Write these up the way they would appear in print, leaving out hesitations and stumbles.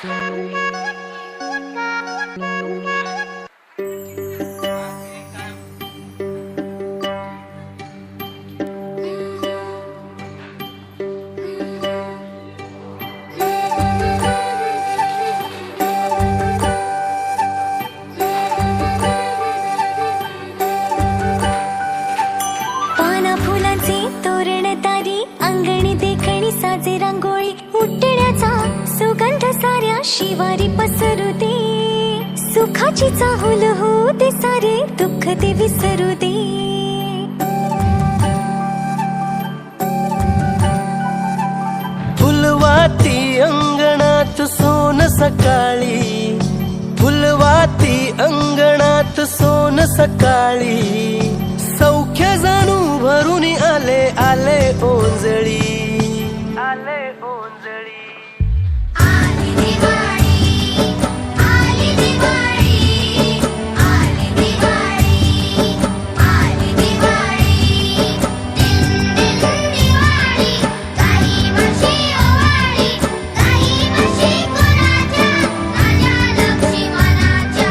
पाना फुलांचे तोरण तारी अंगणी देखणी साजे रांगोळी उठण्याचा सुगंध साऱ्या शिवारी पसरू दे सुखाची चाहूल होऊ दे सारे दुःख ते विसरू दे फुलवाती अंगणात सोन सकाळी फुलवाती अंगणात सोन सकाळी सौख्य जाणू भरून आले आले ओंजळी आले ओंजळी आली दिवाळी आली दिवाळी आली दिवाळी आली दिवाळी दिन दिन दिवाळी काही वर्षी ओवाळी काही वर्षी कोणाच्या राजा लक्ष्मणाच्या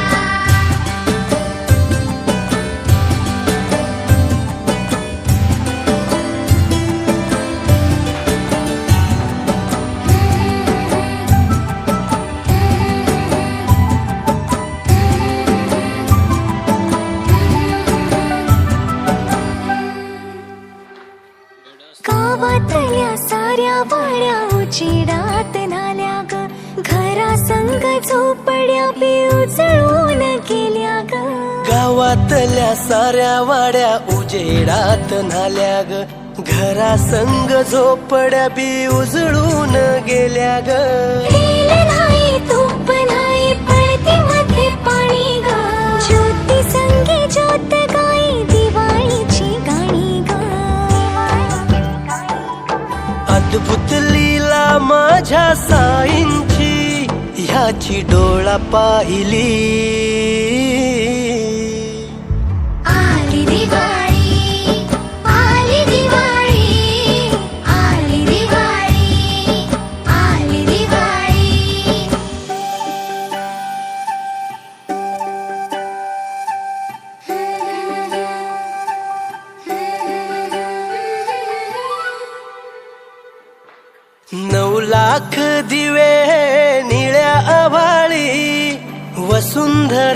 गावातल्या साऱ्या वाड्या उजेडात नाल्या ग घरा संग झोपड्या बी उजळून गेल्या ग गावातल्या साऱ्या वाड्या उजेडात नाल्या ग घरा संग झोपड्या बी उजळून गेल्या ग तेल नाही तूप नाही पळती मध्ये पाणी ग ज्योती संगी ज्योत गाई दिवाळीची गाणी ग अद्भुत लीला माझ्या साईंची ह्याची डोळा पाहिली आली दिवाळी आली दिवाळी आली दिवाळी आली दिवाळी नऊ लाख दिवे निळ्या आभाळी वसुंधरा